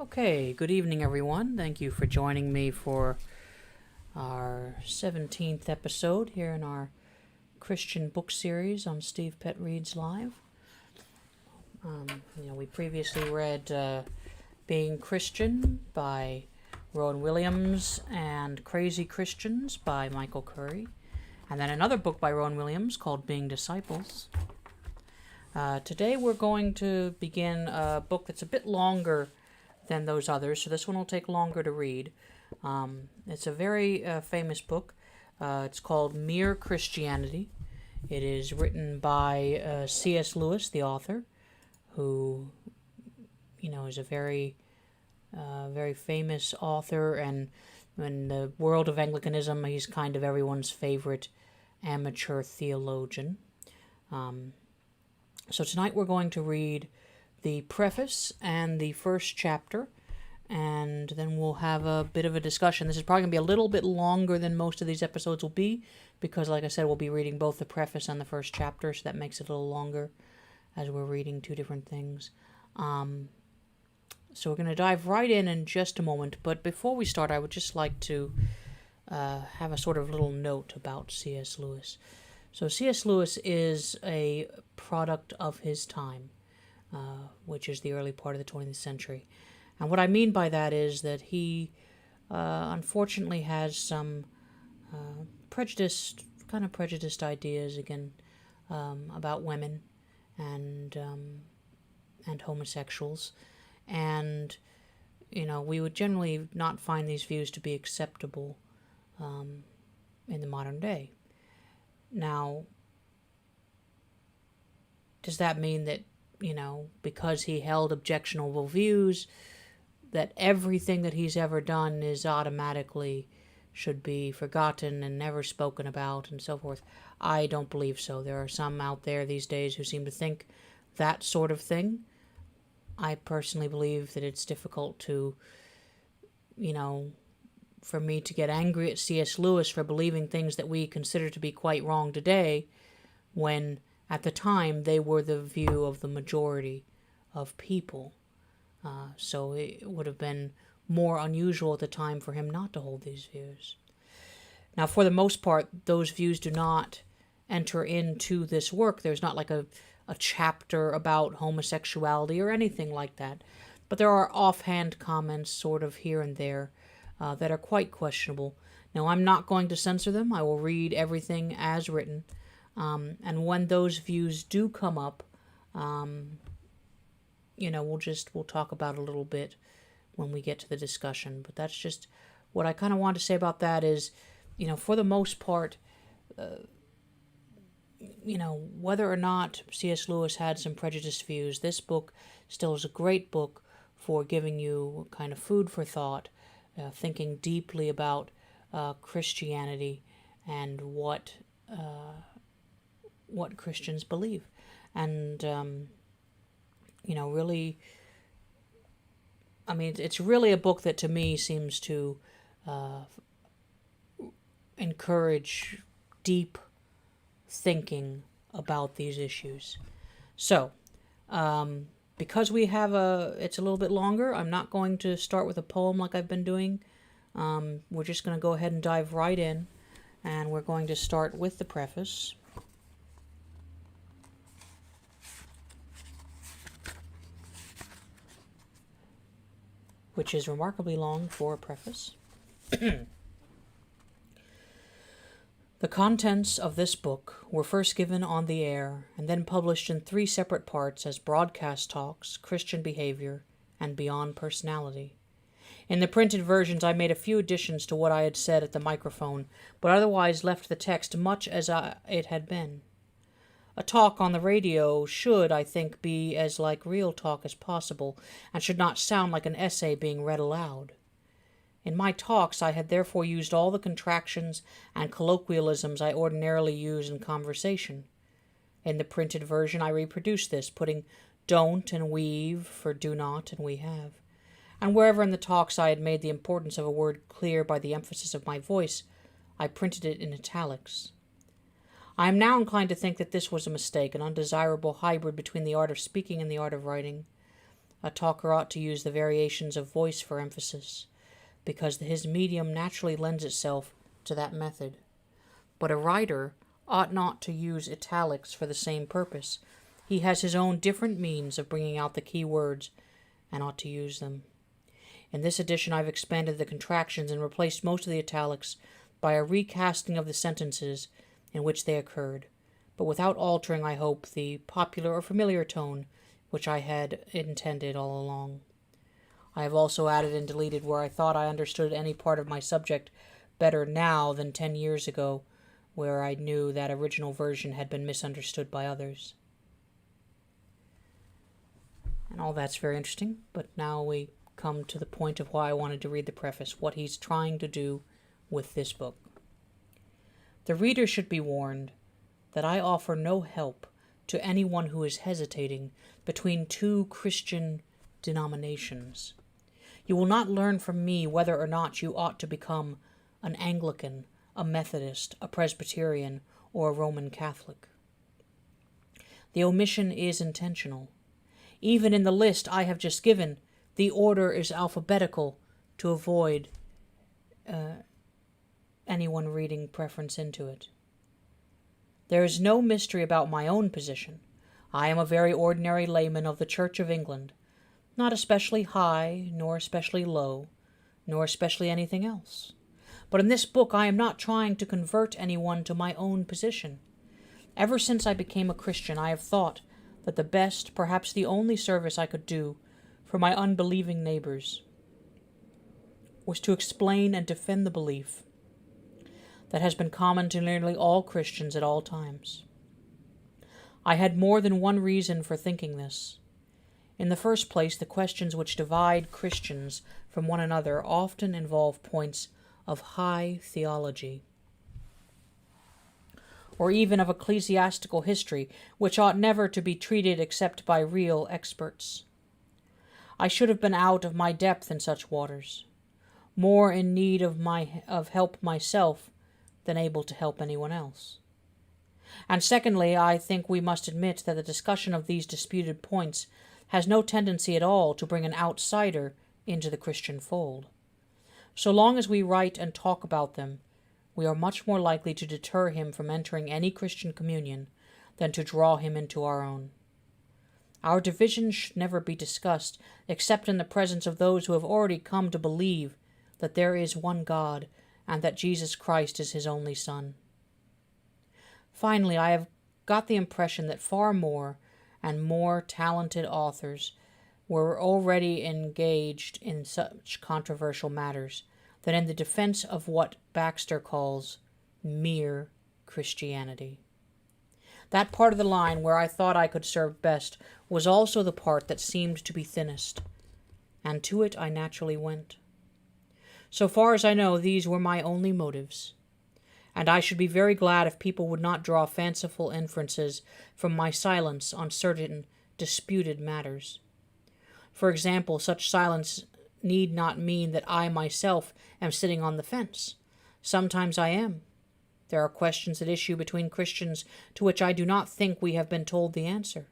Okay, good evening, everyone. Thank you for joining me for our 17th episode here in our Christian book series on Stvpett Reads Live. We previously read Being Christian by Rowan Williams and Crazy Christians by Michael Curry, and then another book by Rowan Williams called Being Disciples. Today we're going to begin a book that's a bit longer than those others, so this one will take longer to read. It's a very famous book. It's called Mere Christianity. It is written by C.S. Lewis, the author, who, is a very famous author, and in the world of Anglicanism, he's kind of everyone's favorite amateur theologian. So tonight we're going to read the preface and the first chapter, and then we'll have a bit of a discussion. This is probably going to be a little bit longer than most of these episodes will be, because like I said, we'll be reading both the preface and the first chapter, so that makes it a little longer as we're reading two different things. So we're going to dive right in just a moment, but before we start, I would just like to have a sort of little note about C.S. Lewis. So C.S. Lewis is a product of his time, which is the early part of the 20th century. And what I mean by that is that he unfortunately has some prejudiced ideas again about women and homosexuals. And, we would generally not find these views to be acceptable in the modern day. Now, does that mean that, because he held objectionable views, that everything that he's ever done is automatically should be forgotten and never spoken about and so forth? I don't believe so. There are some out there these days who seem to think that sort of thing. I personally believe that it's difficult to, for me to get angry at C.S. Lewis for believing things that we consider to be quite wrong today, when at the time they were the view of the majority of people. So it would have been more unusual at the time for him not to hold these views. Now, for the most part, those views do not enter into this work. There's not like a chapter about homosexuality or anything like that. But there are offhand comments sort of here and there that are quite questionable. Now, I'm not going to censor them. I will read everything as written. And when those views do come up, we'll talk about a little bit when we get to the discussion. But that's just what I kind of want to say about that is, for the most part, whether or not C.S. Lewis had some prejudiced views, this book still is a great book for giving you kind of food for thought, thinking deeply about Christianity and what Christians believe. And, really, it's really a book that to me seems to encourage deep thinking about these issues. So, because it's a little bit longer, I'm not going to start with a poem like I've been doing. We're just going to go ahead and dive right in, and we're going to start with the preface. Which is remarkably long for a preface. The contents of this book were first given on the air and then published in 3 separate parts as Broadcast Talks, Christian Behavior, and Beyond Personality. In the printed versions, I made a few additions to what I had said at the microphone, but otherwise left the text much as it had been. A talk on the radio should, I think, be as like real talk as possible, and should not sound like an essay being read aloud. In my talks, I had therefore used all the contractions and colloquialisms I ordinarily use in conversation. In the printed version, I reproduced this, putting don't and we've for do not and we have. And wherever in the talks I had made the importance of a word clear by the emphasis of my voice, I printed it in italics. I am now inclined to think that this was a mistake, an undesirable hybrid between the art of speaking and the art of writing. A talker ought to use the variations of voice for emphasis, because his medium naturally lends itself to that method. But a writer ought not to use italics for the same purpose. He has his own different means of bringing out the key words, and ought to use them. In this edition I've expanded the contractions and replaced most of the italics by a recasting of the sentences in which they occurred, but without altering, I hope, the popular or familiar tone which I had intended all along. I have also added and deleted where I thought I understood any part of my subject better now than 10 years ago, where I knew that original version had been misunderstood by others. And all that's very interesting, but now we come to the point of why I wanted to read the preface, what he's trying to do with this book. The reader should be warned that I offer no help to anyone who is hesitating between two Christian denominations. You will not learn from me whether or not you ought to become an Anglican, a Methodist, a Presbyterian, or a Roman Catholic. The omission is intentional. Even in the list I have just given, the order is alphabetical to avoid anyone reading preference into it. There is no mystery about my own position. I am a very ordinary layman of the Church of England, not especially high, nor especially low, nor especially anything else. But in this book I am not trying to convert anyone to my own position. Ever since I became a Christian, I have thought that the best, perhaps the only service I could do for my unbelieving neighbors was to explain and defend the belief that has been common to nearly all Christians at all times. I had more than one reason for thinking this. In the first place, the questions which divide Christians from one another often involve points of high theology, or even of ecclesiastical history, which ought never to be treated except by real experts. I should have been out of my depth in such waters, more in need of help myself than able to help anyone else. And secondly, I think we must admit that the discussion of these disputed points has no tendency at all to bring an outsider into the Christian fold. So long as we write and talk about them, we are much more likely to deter him from entering any Christian communion than to draw him into our own. Our divisions should never be discussed except in the presence of those who have already come to believe that there is one God and that Jesus Christ is his only Son. Finally, I have got the impression that far more and more talented authors were already engaged in such controversial matters than in the defense of what Baxter calls mere Christianity. That part of the line where I thought I could serve best was also the part that seemed to be thinnest, and to it I naturally went. So far as I know, these were my only motives, and I should be very glad if people would not draw fanciful inferences from my silence on certain disputed matters. For example, such silence need not mean that I myself am sitting on the fence. Sometimes I am. There are questions at issue between Christians to which I do not think we have been told the answer.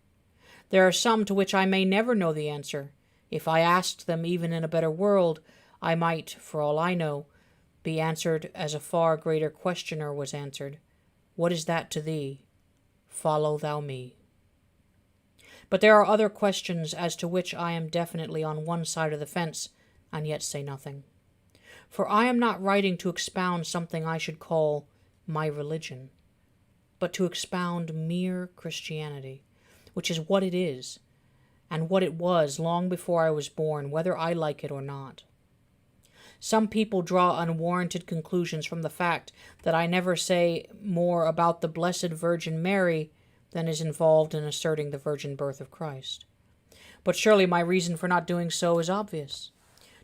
There are some to which I may never know the answer. If I asked them even in a better world, I might, for all I know, be answered as a far greater questioner was answered. What is that to thee? Follow thou me. But there are other questions as to which I am definitely on one side of the fence, and yet say nothing. For I am not writing to expound something I should call my religion, but to expound mere Christianity, which is what it is, and what it was long before I was born, whether I like it or not. Some people draw unwarranted conclusions from the fact that I never say more about the Blessed Virgin Mary than is involved in asserting the virgin birth of Christ. But surely my reason for not doing so is obvious.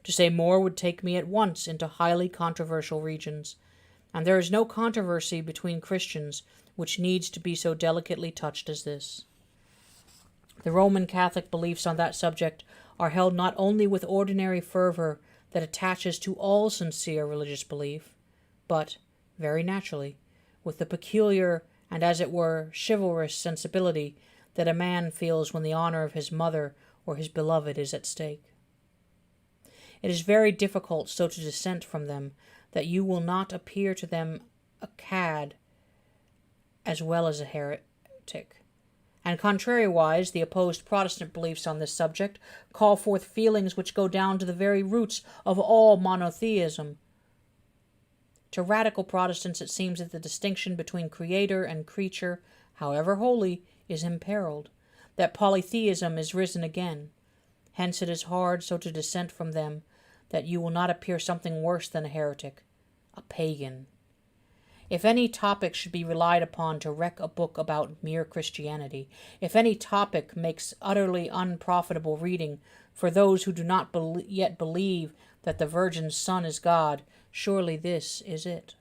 To say more would take me at once into highly controversial regions, and there is no controversy between Christians which needs to be so delicately touched as this. The Roman Catholic beliefs on that subject are held not only with ordinary fervor that attaches to all sincere religious belief, but, very naturally, with the peculiar and, as it were, chivalrous sensibility that a man feels when the honor of his mother or his beloved is at stake. It is very difficult so to dissent from them that you will not appear to them a cad as well as a heretic. And contrariwise, the opposed Protestant beliefs on this subject call forth feelings which go down to the very roots of all monotheism. To radical Protestants it seems that the distinction between creator and creature, however holy, is imperiled, that polytheism is risen again. Hence it is hard so to dissent from them that you will not appear something worse than a heretic, a pagan. If any topic should be relied upon to wreck a book about mere Christianity, if any topic makes utterly unprofitable reading for those who do not yet believe that the Virgin's Son is God, surely this is it.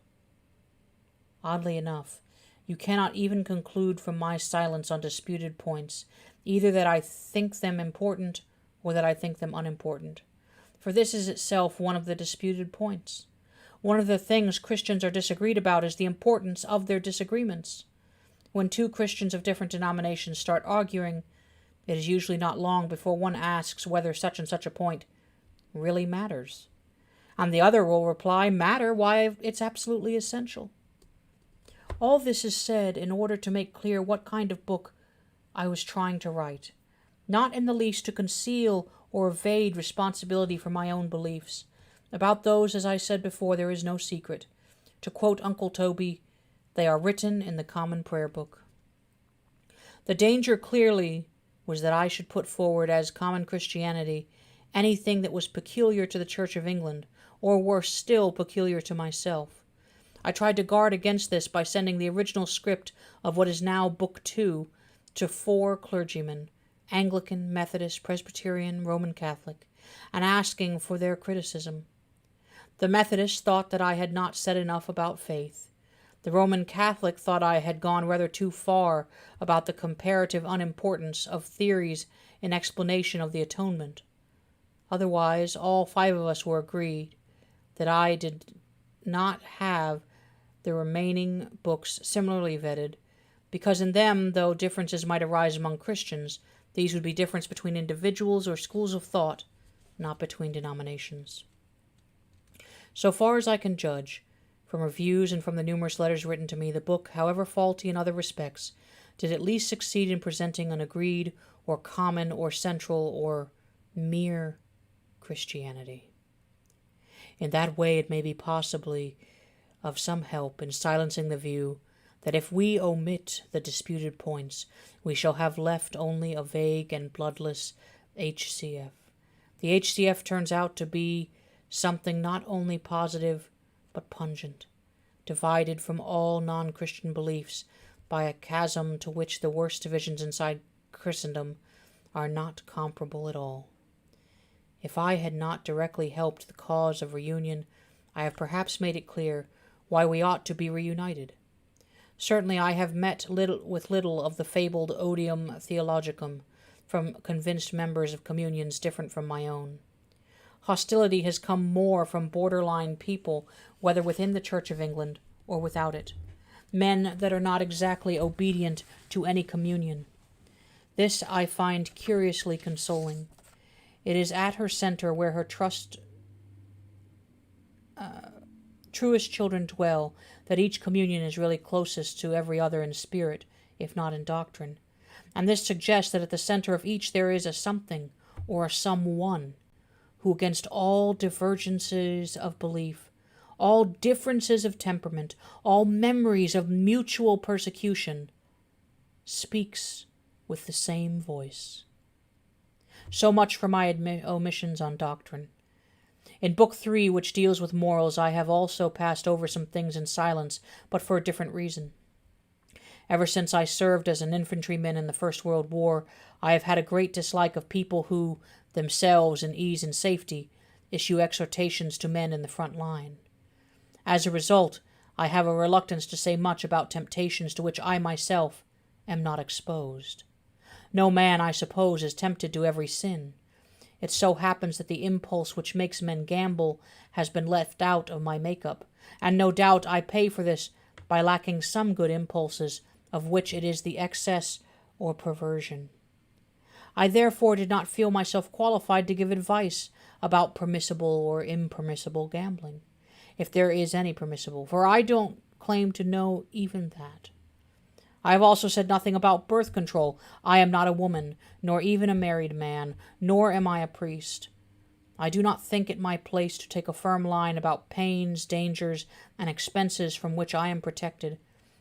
Oddly enough, you cannot even conclude from my silence on disputed points, either that I think them important or that I think them unimportant. For this is itself one of the disputed points. One of the things Christians are disagreed about is the importance of their disagreements. When two Christians of different denominations start arguing, it is usually not long before one asks whether such and such a point really matters. And the other will reply, matter? Why, it's absolutely essential. All this is said in order to make clear what kind of book I was trying to write, not in the least to conceal or evade responsibility for my own beliefs. About those, as I said before, there is no secret. To quote Uncle Toby, they are written in the common prayer book. The danger clearly was that I should put forward as common Christianity anything that was peculiar to the Church of England, or worse still, peculiar to myself. I tried to guard against this by sending the original script of what is now Book 2 to 4 clergymen, Anglican, Methodist, Presbyterian, Roman Catholic, and asking for their criticism. The Methodist thought that I had not said enough about faith. The Roman Catholic thought I had gone rather too far about the comparative unimportance of theories in explanation of the atonement. Otherwise, all 5 of us were agreed that I did not have the remaining books similarly vetted, because in them, though differences might arise among Christians, these would be difference between individuals or schools of thought, not between denominations. So far as I can judge, from reviews and from the numerous letters written to me, the book, however faulty in other respects, did at least succeed in presenting an agreed or common or central or mere Christianity. In that way it may be possibly of some help in silencing the view that if we omit the disputed points, we shall have left only a vague and bloodless HCF. The HCF turns out to be something not only positive but pungent, divided from all non-Christian beliefs by a chasm to which the worst divisions inside Christendom are not comparable at all. If I had not directly helped the cause of reunion, I have perhaps made it clear why we ought to be reunited. Certainly I have met with little of the fabled odium theologicum from convinced members of communions different from my own. Hostility has come more from borderline people, whether within the Church of England or without it, men that are not exactly obedient to any communion. This I find curiously consoling. It is at her center where her truest children dwell, that each communion is really closest to every other in spirit, if not in doctrine. And this suggests that at the center of each there is a something, or a someone, who against all divergences of belief, all differences of temperament, all memories of mutual persecution, speaks with the same voice. So much for my omissions on doctrine. In Book 3, which deals with morals, I have also passed over some things in silence, but for a different reason. Ever since I served as an infantryman in the First World War, I have had a great dislike of people who, themselves in ease and safety, issue exhortations to men in the front line. As a result, I have a reluctance to say much about temptations to which I myself am not exposed. No man, I suppose, is tempted to every sin. It so happens that the impulse which makes men gamble has been left out of my makeup, and no doubt I pay for this by lacking some good impulses of which it is the excess or perversion. I therefore did not feel myself qualified to give advice about permissible or impermissible gambling, if there is any permissible, for I don't claim to know even that. I have also said nothing about birth control. I am not a woman, nor even a married man, nor am I a priest. I do not think it my place to take a firm line about pains, dangers, and expenses from which I am protected,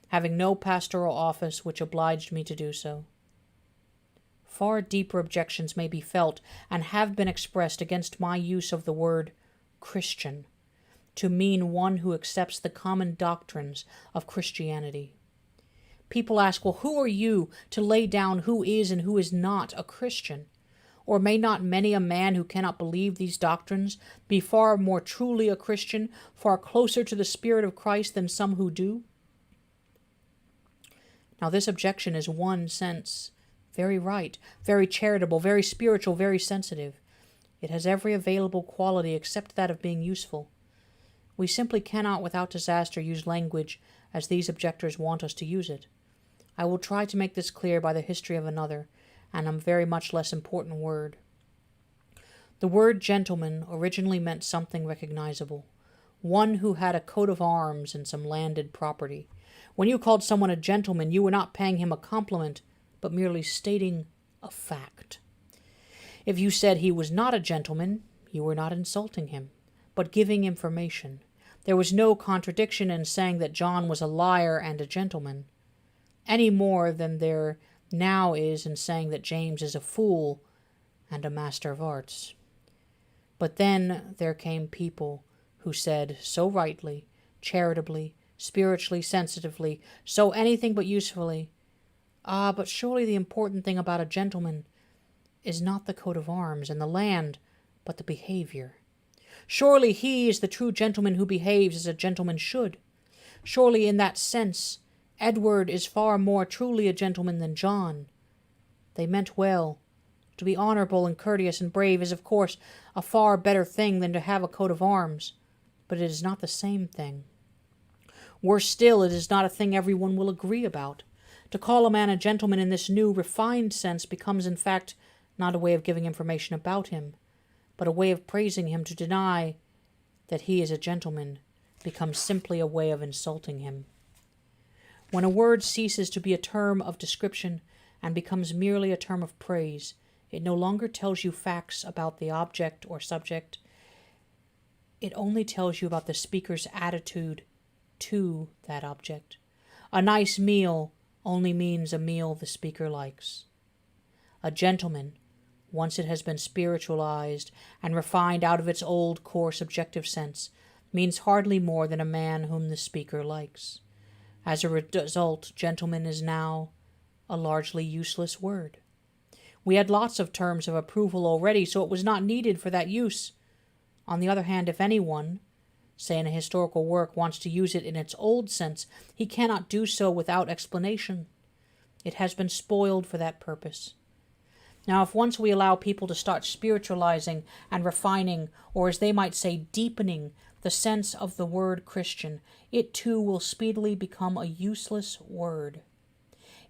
having no pastoral office which obliged me to do so. Far deeper objections may be felt and have been expressed against my use of the word Christian to mean one who accepts the common doctrines of Christianity. People ask, well, who are you to lay down who is and who is not a Christian? Or may not many a man who cannot believe these doctrines be far more truly a Christian, far closer to the Spirit of Christ than some who do? Now this objection is one sense very right, very charitable, very spiritual, very sensitive. It has every available quality except that of being useful. We simply cannot without disaster use language as these objectors want us to use it. I will try to make this clear by the history of another, and a very much less important word. The word gentleman originally meant something recognizable, one who had a coat of arms and some landed property. When you called someone a gentleman, you were not paying him a compliment, but merely stating a fact. If you said he was not a gentleman, you were not insulting him, but giving information. There was no contradiction in saying that John was a liar and a gentleman, any more than there now is in saying that James is a fool and a master of arts. But then there came people who said so rightly, charitably, spiritually, sensitively, so anything but usefully, but surely the important thing about a gentleman is not the coat of arms and the land, but the behavior. Surely he is the true gentleman who behaves as a gentleman should. Surely in that sense, Edward is far more truly a gentleman than John. They meant well. To be honorable and courteous and brave is, of course, a far better thing than to have a coat of arms, but it is not the same thing. Worse still, it is not a thing everyone will agree about. To call a man a gentleman in this new, refined sense becomes, in fact, not a way of giving information about him, but a way of praising him. To deny that he is a gentleman becomes simply a way of insulting him. When a word ceases to be a term of description and becomes merely a term of praise, it no longer tells you facts about the object or subject. It only tells you about the speaker's attitude to that object. A nice meal only means a meal the speaker likes. A gentleman, once it has been spiritualized and refined out of its old, coarse, objective sense, means hardly more than a man whom the speaker likes. As a result, gentleman is now a largely useless word. We had lots of terms of approval already, so it was not needed for that use. On the other hand, if anyone, say in a historical work, wants to use it in its old sense, he cannot do so without explanation. It has been spoiled for that purpose. Now, if once we allow people to start spiritualizing and refining, or as they might say, deepening the sense of the word Christian, it too will speedily become a useless word.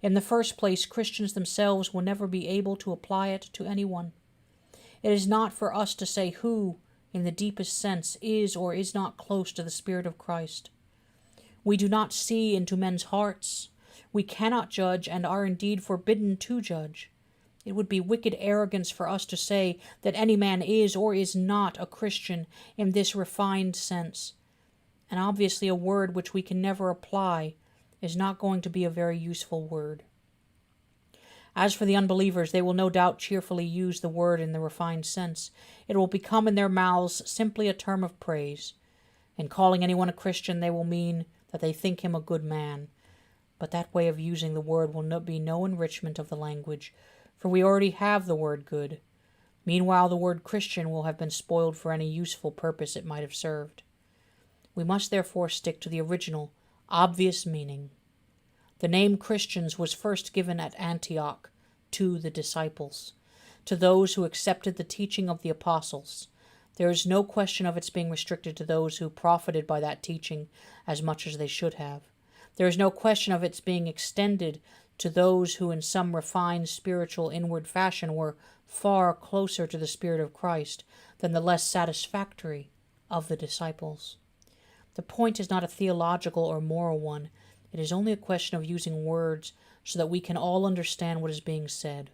In the first place, Christians themselves will never be able to apply it to anyone. It is not for us to say who, in the deepest sense, is or is not close to the Spirit of Christ. We do not see into men's hearts. We cannot judge and are indeed forbidden to judge. It would be wicked arrogance for us to say that any man is or is not a Christian in this refined sense. And obviously a word which we can never apply is not going to be a very useful word. As for the unbelievers, they will no doubt cheerfully use the word in the refined sense. It will become in their mouths simply a term of praise. In calling anyone a Christian, they will mean that they think him a good man. But that way of using the word will be no enrichment of the language, for we already have the word good. Meanwhile, the word Christian will have been spoiled for any useful purpose it might have served. We must therefore stick to the original, obvious meaning. The name Christians was first given at Antioch to the disciples, to those who accepted the teaching of the apostles. There is no question of its being restricted to those who profited by that teaching as much as they should have. There is no question of its being extended to those who in some refined spiritual inward fashion were far closer to the Spirit of Christ than the less satisfactory of the disciples. The point is not a theological or moral one. It is only a question of using words so that we can all understand what is being said.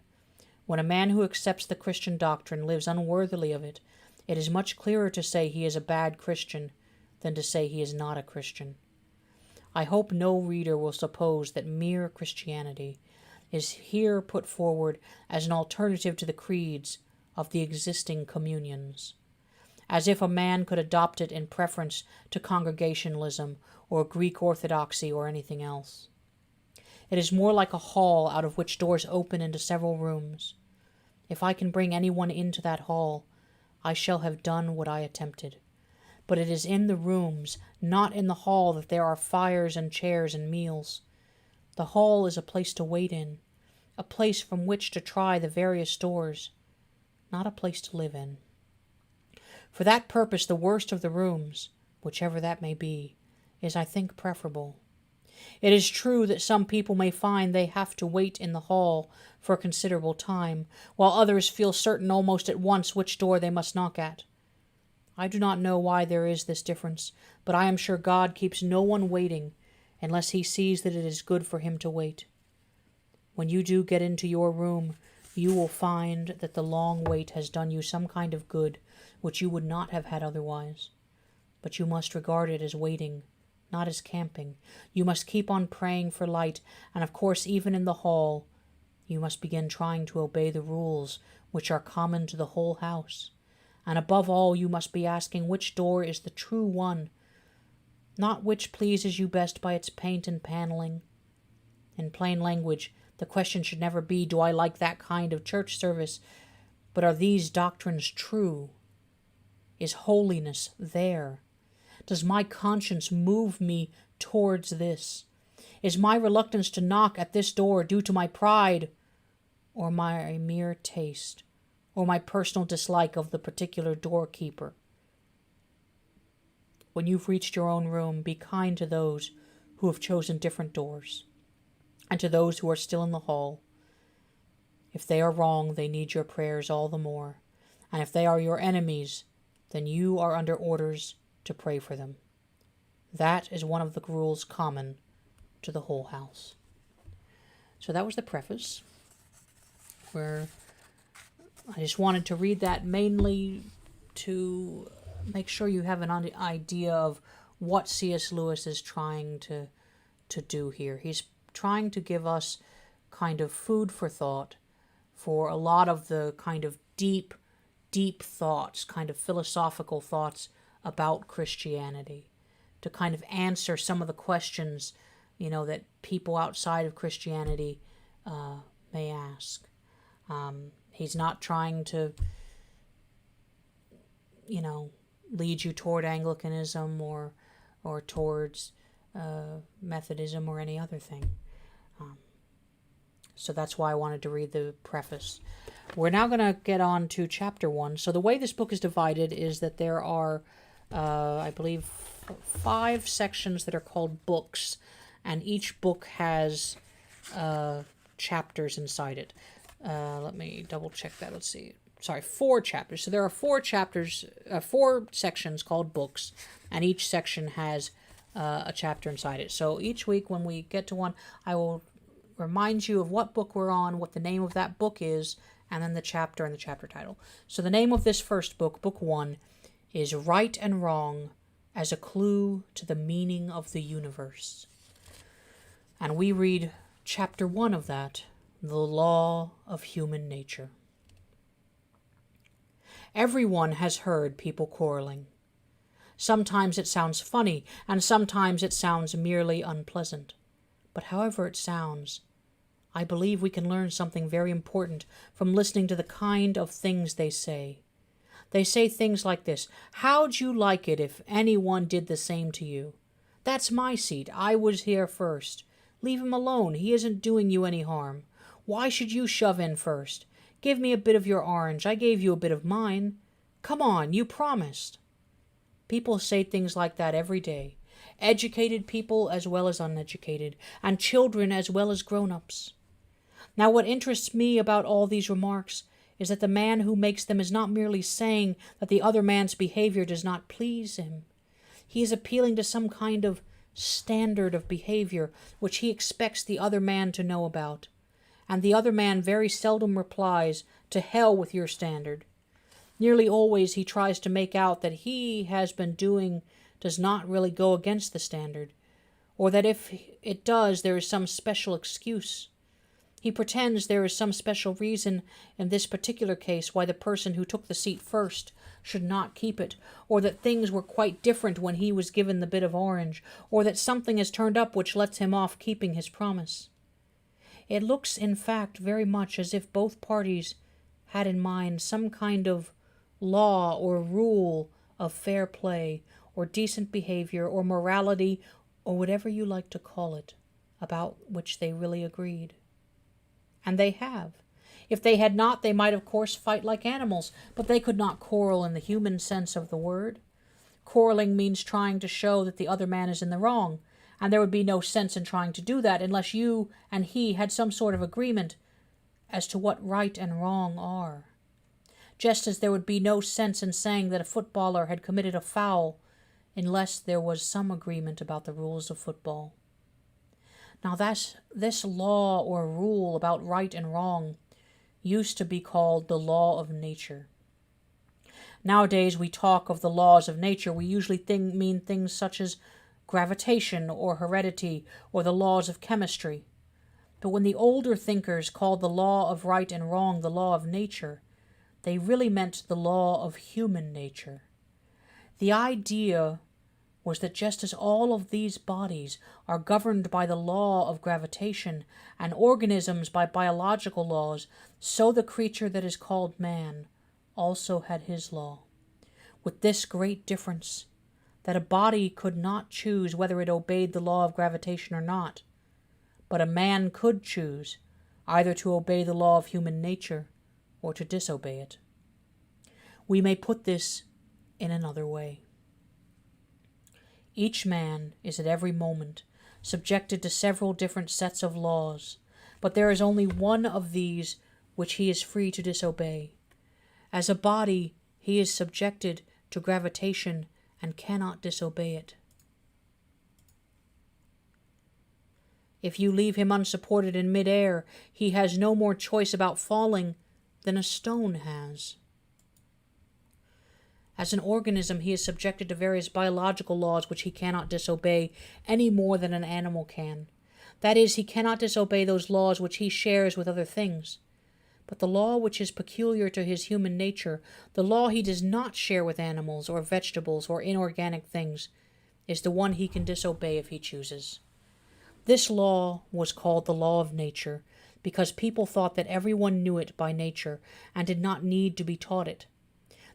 When a man who accepts the Christian doctrine lives unworthily of it, it is much clearer to say he is a bad Christian than to say he is not a Christian. I hope no reader will suppose that mere Christianity is here put forward as an alternative to the creeds of the existing communions, as if a man could adopt it in preference to Congregationalism or Greek Orthodoxy or anything else. It is more like a hall out of which doors open into several rooms. If I can bring anyone into that hall, I shall have done what I attempted. But it is in the rooms, not in the hall, that there are fires and chairs and meals. The hall is a place to wait in, a place from which to try the various doors, not a place to live in. For that purpose, the worst of the rooms, whichever that may be, is, I think, preferable. It is true that some people may find they have to wait in the hall for a considerable time, while others feel certain almost at once which door they must knock at. I do not know why there is this difference, but I am sure God keeps no one waiting unless he sees that it is good for him to wait. When you do get into your room, you will find that the long wait has done you some kind of good which you would not have had otherwise. But you must regard it as waiting, not as camping. You must keep on praying for light, and of course even in the hall, you must begin trying to obey the rules which are common to the whole house. And above all, you must be asking which door is the true one, not which pleases you best by its paint and paneling. In plain language, the question should never be, do I like that kind of church service, but are these doctrines true? Is holiness there? Does my conscience move me towards this? Is my reluctance to knock at this door due to my pride, or my mere taste, or my personal dislike of the particular doorkeeper? When you've reached your own room, be kind to those who have chosen different doors, and to those who are still in the hall. If they are wrong, they need your prayers all the more, and if they are your enemies, then you are under orders to pray for them. That is one of the rules common to the whole house. So that was the preface, where I just wanted to read that mainly to make sure you have an idea of what C.S. Lewis is trying to do here. He's trying to give us kind of food for thought for a lot of the kind of deep thoughts, kind of philosophical thoughts about Christianity, to kind of answer some of the questions, that people outside of Christianity may ask. He's not trying to, lead you toward Anglicanism or towards Methodism or any other thing. So that's why I wanted to read the preface. We're now going to get on to chapter 1. So the way this book is divided is that there are, I believe, 5 sections that are called books, and each book has chapters inside it. Let me double check that. Let's see. Sorry, 4 chapters. So there are 4 chapters, 4 sections called books, and each section has a chapter inside it. So each week when we get to one, I will remind you of what book we're on, what the name of that book is, and then the chapter and the chapter title. So the name of this first book, Book 1, is Right and Wrong as a Clue to the Meaning of the Universe. And we read chapter 1 of that, The Law of Human Nature. Everyone has heard people quarreling. Sometimes it sounds funny, and sometimes it sounds merely unpleasant. But however it sounds, I believe we can learn something very important from listening to the kind of things they say. They say things like this: how'd you like it if anyone did the same to you? That's my seat. I was here first. Leave him alone. He isn't doing you any harm. Why should you shove in first? Give me a bit of your orange. I gave you a bit of mine. Come on, you promised. People say things like that every day. Educated people as well as uneducated, and children as well as grown-ups. Now, what interests me about all these remarks is that the man who makes them is not merely saying that the other man's behavior does not please him. He is appealing to some kind of standard of behavior which he expects the other man to know about, and the other man very seldom replies, "To hell with your standard." Nearly always he tries to make out that he has been doing does not really go against the standard, or that if it does there is some special excuse. He pretends there is some special reason in this particular case why the person who took the seat first should not keep it, or that things were quite different when he was given the bit of orange, or that something has turned up which lets him off keeping his promise. It looks, in fact, very much as if both parties had in mind some kind of law or rule of fair play, or decent behavior, or morality, or whatever you like to call it, about which they really agreed. And they have. If they had not, they might of course fight like animals, but they could not quarrel in the human sense of the word. Quarreling means trying to show that the other man is in the wrong, and there would be no sense in trying to do that unless you and he had some sort of agreement as to what right and wrong are. Just as there would be no sense in saying that a footballer had committed a foul unless there was some agreement about the rules of football. Now this law or rule about right and wrong used to be called the law of nature. Nowadays we talk of the laws of nature, we usually mean things such as gravitation or heredity or the laws of chemistry. But when the older thinkers called the law of right and wrong the law of nature, they really meant the law of human nature. The idea was that just as all of these bodies are governed by the law of gravitation and organisms by biological laws, so the creature that is called man also had his law, with this great difference, that a body could not choose whether it obeyed the law of gravitation or not, but a man could choose either to obey the law of human nature or to disobey it. We may put this in another way. Each man is at every moment subjected to several different sets of laws, but there is only one of these which he is free to disobey. As a body, he is subjected to gravitation and cannot disobey it. If you leave him unsupported in mid-air, he has no more choice about falling than a stone has. As an organism, he is subjected to various biological laws which he cannot disobey any more than an animal can. That is, he cannot disobey those laws which he shares with other things. But the law which is peculiar to his human nature, the law he does not share with animals or vegetables or inorganic things, is the one he can disobey if he chooses. This law was called the law of nature because people thought that everyone knew it by nature and did not need to be taught it.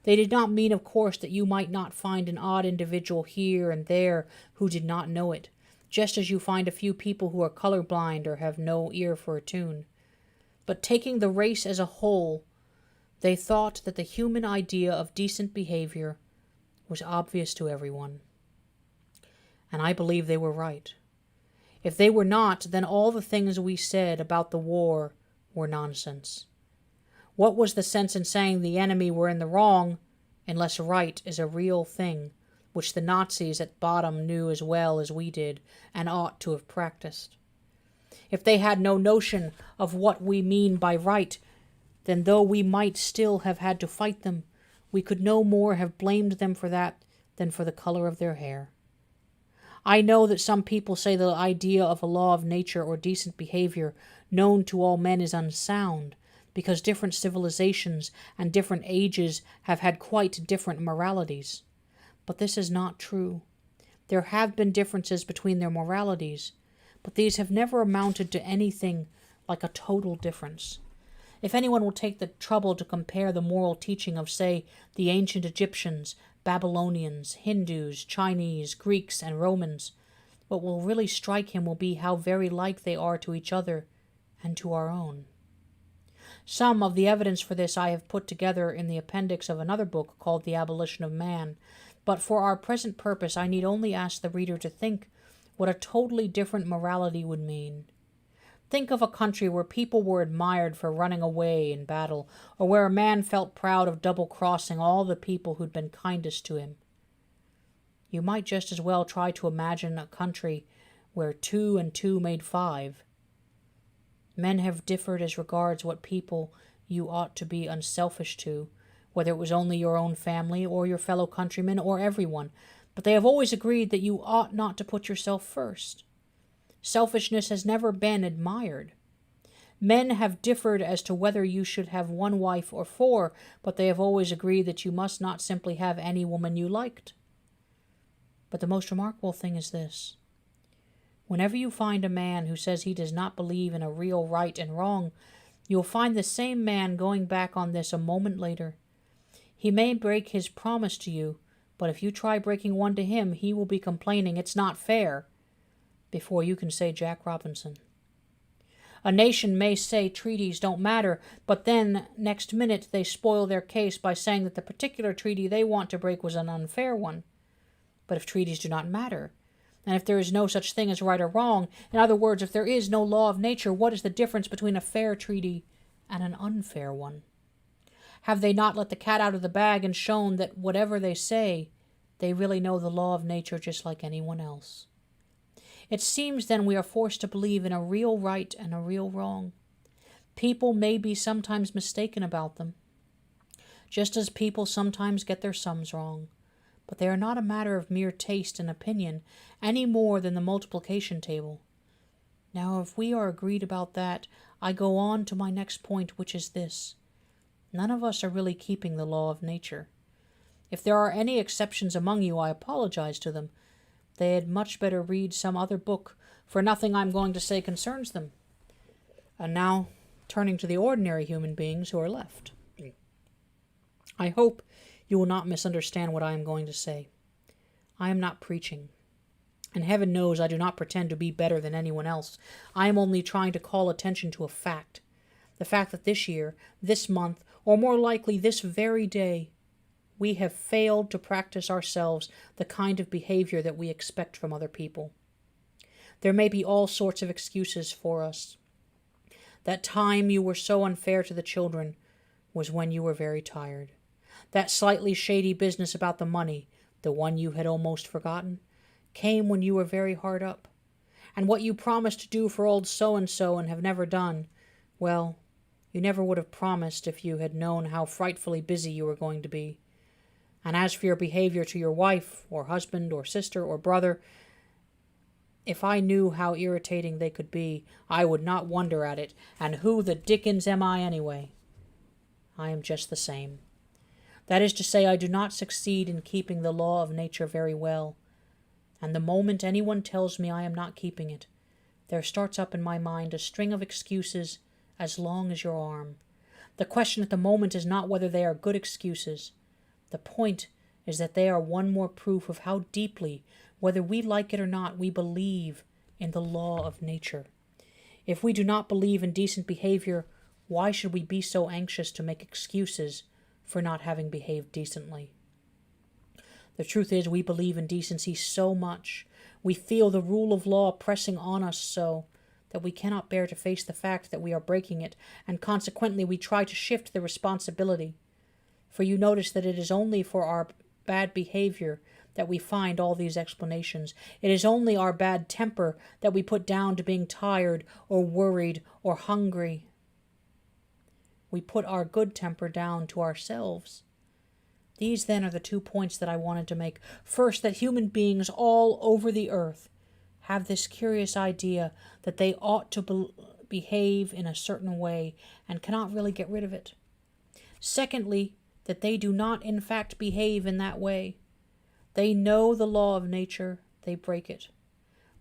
They did not mean, of course, that you might not find an odd individual here and there who did not know it, just as you find a few people who are colorblind or have no ear for a tune. But taking the race as a whole, they thought that the human idea of decent behavior was obvious to everyone. And I believe they were right. If they were not, then all the things we said about the war were nonsense. What was the sense in saying the enemy were in the wrong, unless right is a real thing, which the Nazis at bottom knew as well as we did, and ought to have practiced? If they had no notion of what we mean by right, then though we might still have had to fight them, we could no more have blamed them for that than for the color of their hair. I know that some people say the idea of a law of nature or decent behavior known to all men is unsound, because different civilizations and different ages have had quite different moralities. But this is not true. There have been differences between their moralities, but these have never amounted to anything like a total difference. If anyone will take the trouble to compare the moral teaching of, say, the ancient Egyptians, Babylonians, Hindus, Chinese, Greeks, and Romans, what will really strike him will be how very like they are to each other and to our own. Some of the evidence for this I have put together in the appendix of another book called The Abolition of Man, but for our present purpose I need only ask the reader to think what a totally different morality would mean. Think of a country where people were admired for running away in battle, or where a man felt proud of double-crossing all the people who'd been kindest to him. You might just as well try to imagine a country where 2 and 2 made 5. Men have differed as regards what people you ought to be unselfish to, whether it was only your own family or your fellow countrymen or everyone, but they have always agreed that you ought not to put yourself first. Selfishness has never been admired. Men have differed as to whether you should have 1 wife or 4, but they have always agreed that you must not simply have any woman you liked. But the most remarkable thing is this. Whenever you find a man who says he does not believe in a real right and wrong, you will find the same man going back on this a moment later. He may break his promise to you, but if you try breaking one to him, he will be complaining, "It's not fair," before you can say Jack Robinson. A nation may say treaties don't matter, but then next minute they spoil their case by saying that the particular treaty they want to break was an unfair one. But if treaties do not matter, and if there is no such thing as right or wrong, in other words, if there is no law of nature, what is the difference between a fair treaty and an unfair one? Have they not let the cat out of the bag and shown that whatever they say, they really know the law of nature just like anyone else? It seems then we are forced to believe in a real right and a real wrong. People may be sometimes mistaken about them, just as people sometimes get their sums wrong, but they are not a matter of mere taste and opinion any more than the multiplication table. Now, if we are agreed about that, I go on to my next point, which is this. None of us are really keeping the law of nature. If there are any exceptions among you, I apologize to them. They had much better read some other book, for nothing I'm going to say concerns them. And now, turning to the ordinary human beings who are left. I hope you will not misunderstand what I am going to say. I am not preaching, and heaven knows I do not pretend to be better than anyone else. I am only trying to call attention to a fact. The fact that this year, this month, or more likely this very day, we have failed to practice ourselves the kind of behavior that we expect from other people. There may be all sorts of excuses for us. That time you were so unfair to the children was when you were very tired. That slightly shady business about the money, the one you had almost forgotten, came when you were very hard up. And what you promised to do for old so-and-so and have never done, well, you never would have promised if you had known how frightfully busy you were going to be. And as for your behavior to your wife, or husband, or sister, or brother, if I knew how irritating they could be, I would not wonder at it. And who the dickens am I anyway? I am just the same. That is to say, I do not succeed in keeping the law of nature very well. And the moment anyone tells me I am not keeping it, there starts up in my mind a string of excuses as long as your arm. The question at the moment is not whether they are good excuses. The point is that they are one more proof of how deeply, whether we like it or not, we believe in the law of nature. If we do not believe in decent behavior, why should we be so anxious to make excuses for not having behaved decently? The truth is, we believe in decency so much, we feel the rule of law pressing on us so, that we cannot bear to face the fact that we are breaking it, and consequently we try to shift the responsibility. For you notice that it is only for our bad behavior that we find all these explanations. It is only our bad temper that we put down to being tired or worried or hungry. We put our good temper down to ourselves. These, then, are the 2 points that I wanted to make. First, that human beings all over the earth have this curious idea that they ought to behave in a certain way and cannot really get rid of it. Secondly, that they do not in fact behave in that way. They know the law of nature, they break it.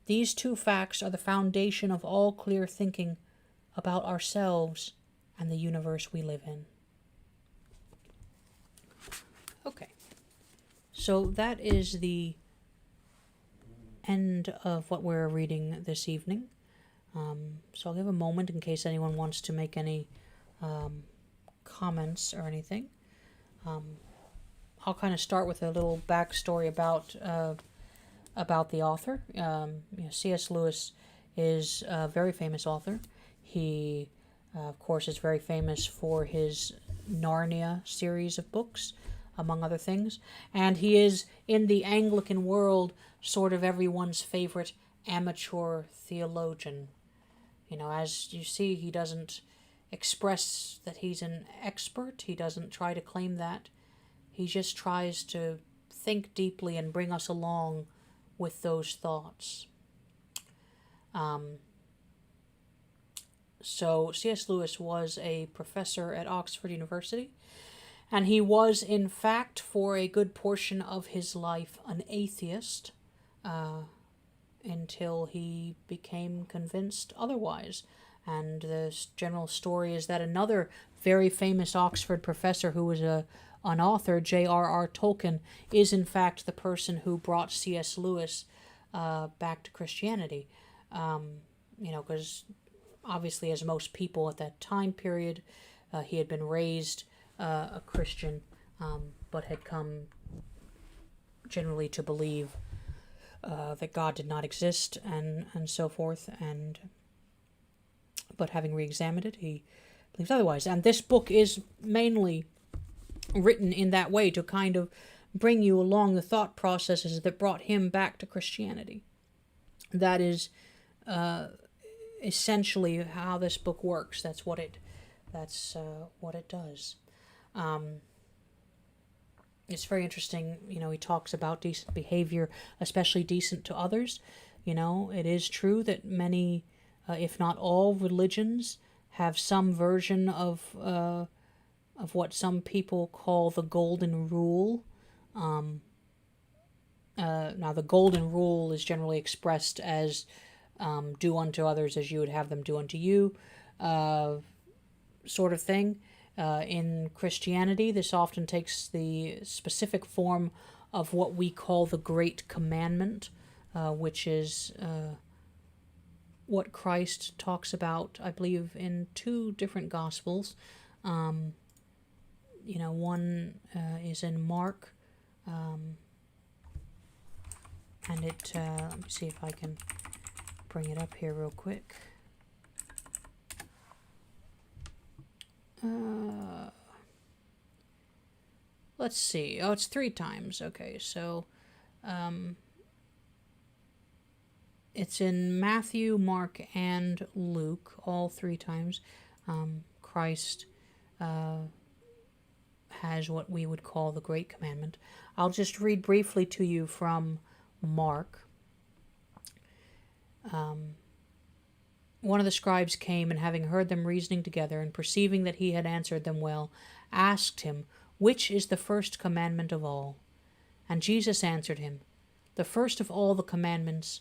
These 2 facts are the foundation of all clear thinking about ourselves and the universe we live in. Okay, so that is the end of what we're reading this evening. So I'll give a moment in case anyone wants to make any comments or anything. I'll kind of start with a little backstory about the author. C.S. Lewis is a very famous author. He, of course, is very famous for his Narnia series of books, among other things. And he is, in the Anglican world, sort of everyone's favorite amateur theologian. As you see, he doesn't express that he's an expert. He doesn't try to claim that. He just tries to think deeply and bring us along with those thoughts. So C.S. Lewis was a professor at Oxford University, and he was, in fact, for a good portion of his life, an atheist, until he became convinced otherwise. And the general story is that another very famous Oxford professor who was an author, J.R.R. Tolkien, is in fact the person who brought C.S. Lewis back to Christianity. Because obviously, as most people at that time period, he had been raised a Christian, but had come generally to believe that God did not exist and so forth. But having re-examined it, he believes otherwise. And this book is mainly written in that way, to kind of bring you along the thought processes that brought him back to Christianity. That is essentially how this book works. That's what it does. It's very interesting. He talks about decent behavior, especially decent to others. It is true that many, if not all, religions have some version of what some people call the golden rule. Now, the golden rule is generally expressed as do unto others as you would have them do unto you, sort of thing. In Christianity, this often takes the specific form of what we call the Great Commandment, which is what Christ talks about, I believe, in 2 different Gospels. One is in Mark, and it, let me see if I can bring it up here real quick. Let's see. Oh, it's 3 times. Okay, so it's in Matthew, Mark, and Luke, all 3 times. Christ has what we would call the Great Commandment. I'll just read briefly to you from Mark. One of the scribes came, and having heard them reasoning together, and perceiving that he had answered them well, asked him, which is the first commandment of all? And Jesus answered him, the first of all the commandments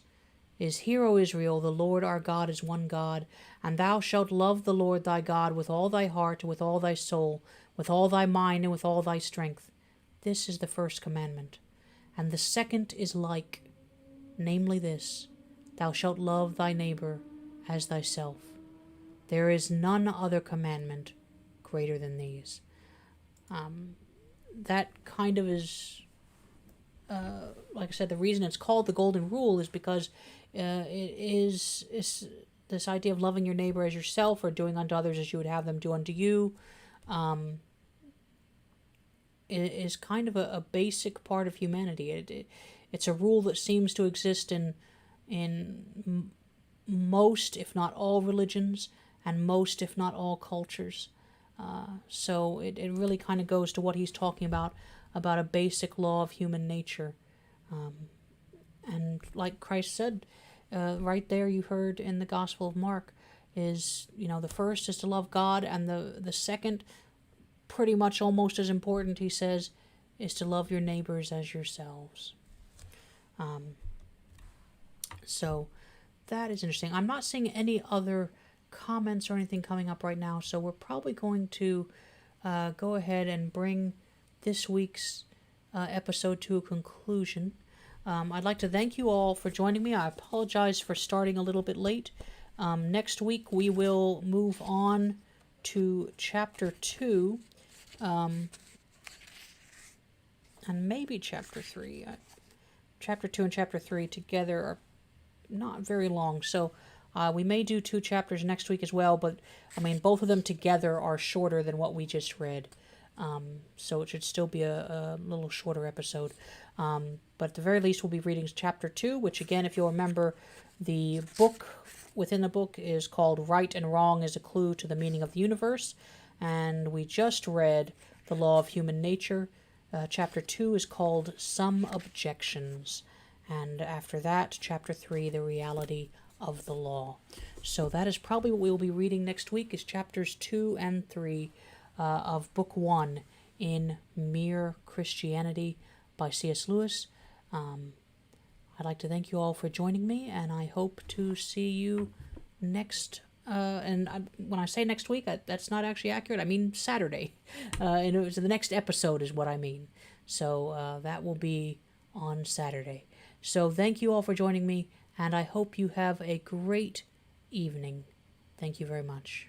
is, Hear, O Israel, the Lord our God is one God, and thou shalt love the Lord thy God with all thy heart, and with all thy soul, with all thy mind, and with all thy strength. This is the first commandment. And the second is like, namely this, thou shalt love thy neighbor as thyself. There is none other commandment greater than these. That kind of is, like I said, the reason it's called the Golden Rule is because it is this idea of loving your neighbor as yourself, or doing unto others as you would have them do unto you. It is kind of a basic part of humanity. It's a rule that seems to exist in most, if not all, religions, and most, if not all, cultures. So it really kind of goes to what he's talking about a basic law of human nature. And like Christ said, right there you heard in the Gospel of Mark, is, the first is to love God, and the second, pretty much almost as important, he says, is to love your neighbors as yourselves. So that is interesting. I'm not seeing any other comments or anything coming up right now, so we're probably going to go ahead and bring this week's episode to a conclusion. I'd like to thank you all for joining me. I apologize for starting a little bit late. Next week we will move on to chapter 2, and maybe chapter 3. Chapter 2 and chapter 3 together are not very long, so We may do 2 chapters next week as well, but I mean, both of them together are shorter than what we just read. So it should still be a little shorter episode. But at the very least, we'll be reading chapter 2, which again, if you'll remember, the book within the book is called Right and Wrong is a Clue to the Meaning of the Universe. And we just read The Law of Human Nature. Chapter 2 is called Some Objections. And after that, chapter 3, The Reality of the Law. So that is probably what we'll be reading next week, is chapters 2 and 3 of Book 1 in Mere Christianity by C.S. Lewis. I'd like to thank you all for joining me, and I hope to see you next when I say next week, that's not actually accurate. I mean Saturday. And it was the next episode is what I mean. So that will be on Saturday. So thank you all for joining me, and I hope you have a great evening. Thank you very much.